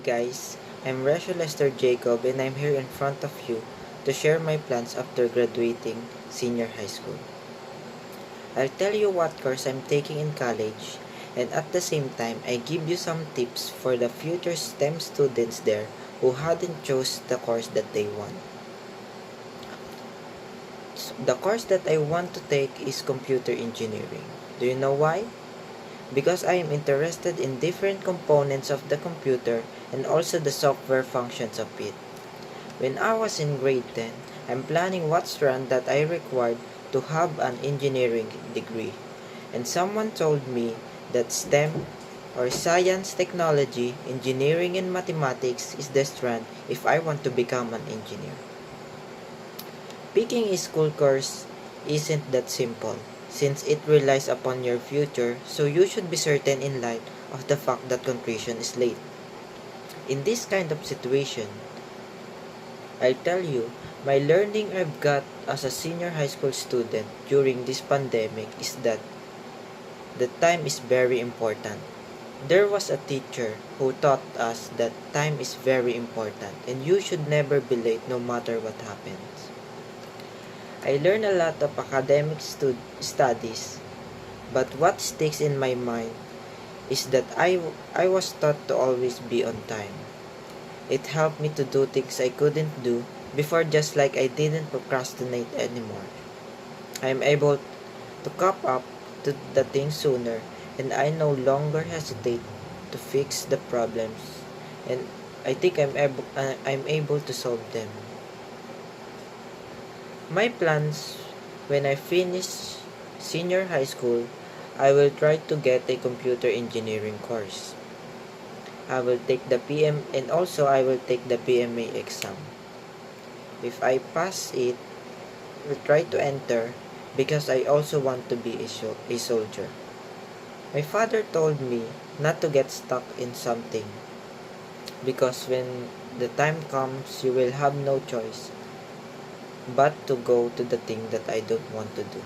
guys, I'm Resho Lester Jacob and I'm here in front of you to share my plans after graduating senior high school. I'll tell you what course I'm taking in college and at the same time I give you some tips for the future STEM students there who hadn't chose the course that they want. The course that I want to take is computer engineering. Do you know why? Because I am interested in different components of the computer and also the software functions of it. When I was in grade 10, I'm planning what strand that I required to have an engineering degree. And someone told me that STEM or science, technology, engineering, and mathematics is the strand if I want to become an engineer. Picking a school course isn't that simple, since it relies upon your future, so you should be certain in light of the fact that conclusion is late. In this kind of situation, I'll tell you, my learning I've got as a senior high school student during this pandemic is that the time is very important. There was a teacher who taught us that time is very important and you should never be late no matter what happens. I learned a lot of academic studies, but what sticks in my mind is that I was taught to always be on time. It helped me to do things I couldn't do before, just like I didn't procrastinate anymore. I am able to cop up to the things sooner and I no longer hesitate to fix the problems and I think I'm able to solve them. My plans when I finish senior high school, I will try to get a computer engineering course. I will take the PM and also I will take the PMA exam. If I pass it, I will try to enter because I also want to be a soldier. My father told me not to get stuck in something because when the time comes, you will have no choice but to go to the thing that I don't want to do.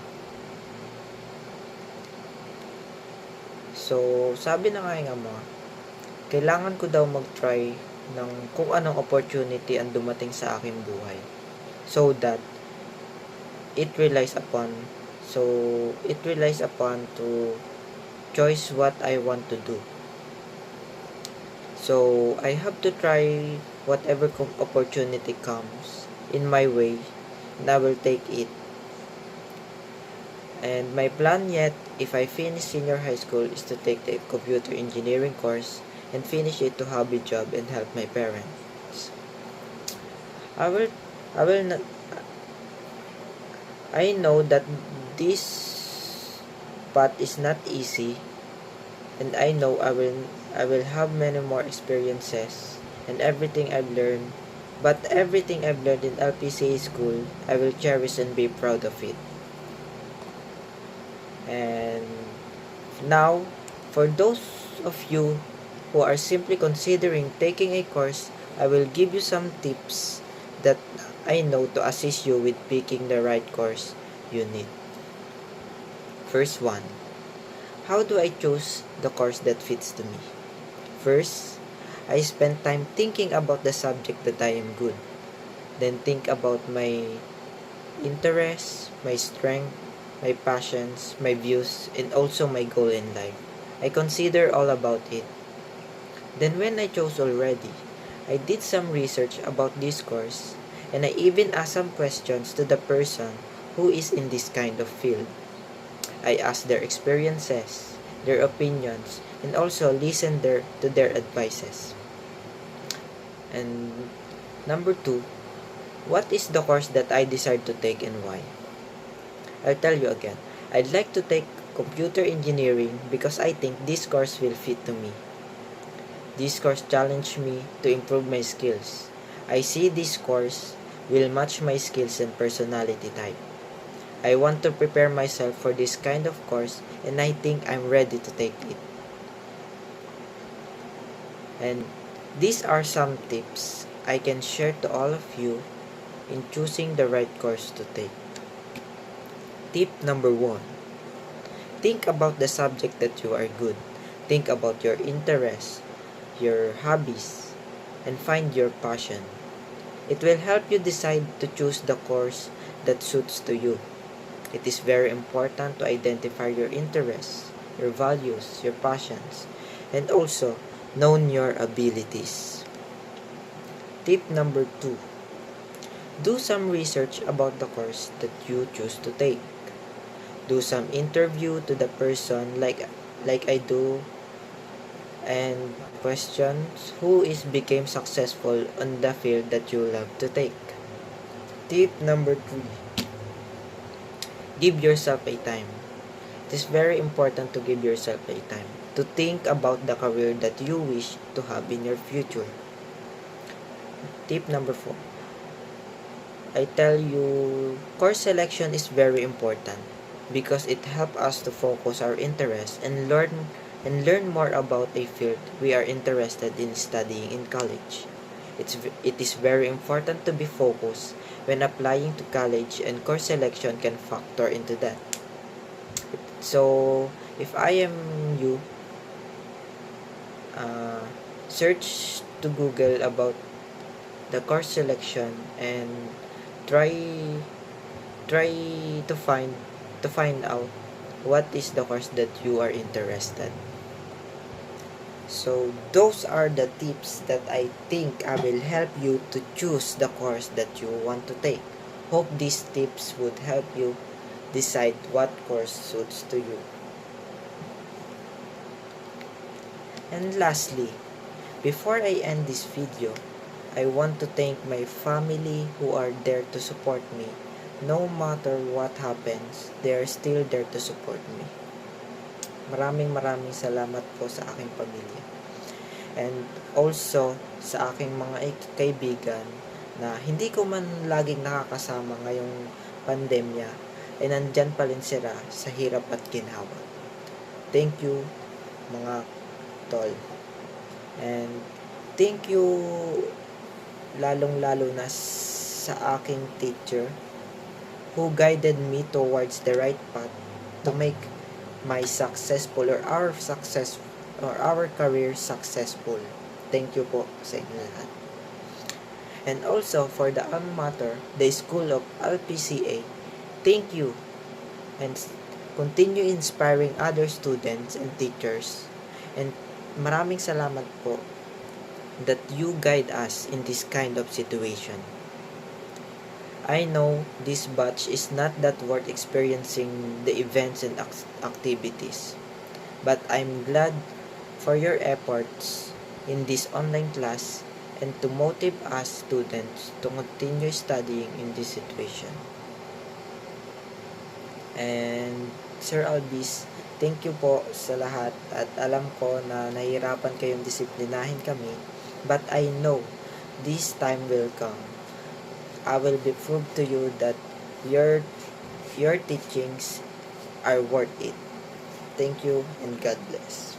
So, sabi ng aking ama, kailangan ko daw mag-try ng kung anong opportunity ang dumating sa aking buhay. So that it relies upon to choose what I want to do. So, I have to try whatever opportunity comes in my way and I will take it. And my plan yet, if I finish senior high school, is to take the computer engineering course and finish it to have a job and help my parents. I will not, I know that this path is not easy and I know I will have many more experiences and everything I've learned, but everything I've learned in LPCA school, I will cherish and be proud of it. And now, for those of you who are simply considering taking a course, I will give you some tips that I know to assist you with picking the right course you need. First one, how do I choose the course that fits to me? First, I spend time thinking about the subject that I am good. Then think about my interests, my strength, my passions, my views, and also my goal in life. I consider all about it. Then when I chose already, I did some research about this course and I even asked some questions to the person who is in this kind of field. I asked their experiences, their opinions, and also listened to their advices. And number 2, what is the course that I decide to take and why? I'll tell you again. I'd like to take computer engineering because I think this course will fit to me. This course challenged me to improve my skills. I see this course will match my skills and personality type. I want to prepare myself for this kind of course and I think I'm ready to take it. And these are some tips I can share to all of you in choosing the right course to take. Tip number 1. Think about the subject that you are good. Think about your interests, your hobbies, and find your passion. It will help you decide to choose the course that suits to you. It is very important to identify your interests, your values, your passions, and also know your abilities. Tip number 2. Do some research about the course that you choose to take. Do some interview to the person like I do, and questions who is became successful on the field that you love to take. Tip number 3. Give yourself a time. It is very important to give yourself a time to think about the career that you wish to have in your future. Tip number 4. I tell you, course selection is very important because it helps us to focus our interests and learn more about a field we are interested in studying in college. It is very important to be focused when applying to college, and course selection can factor into that. So, if I am you, search to Google about the course selection and try try to find out what is the course that you are interested. So those are the tips that I think I will help you to choose the course that you want to take. Hope these tips would help you decide what course suits to you. And lastly, before I end this video, I want to thank my family who are there to support me. No matter what happens, they are still there to support me. Maraming salamat po sa aking pamilya. And also sa aking mga kaibigan na hindi ko man laging nakakasama ngayong pandemya, ay nandyan pa rin sila sa hirap at ginhawa. Thank you mga tol. And thank you lalong-lalo na sa aking teacher who guided me towards the right path to make my successful or our career successful. Thank you po sa inyo lahat. And also for the alma mater, the School of LPCA, thank you and continue inspiring other students and teachers. And maraming salamat po that you guide us in this kind of situation. I know this batch is not that worth experiencing the events and activities, but I'm glad for your efforts in this online class and to motivate us students to continue studying in this situation. And Sir Albis, thank you po sa lahat, at alam ko na nahihirapan kayong disiplinahin kami, but I know this time will come. I will be prove to you that your teachings are worth it. Thank you and God bless.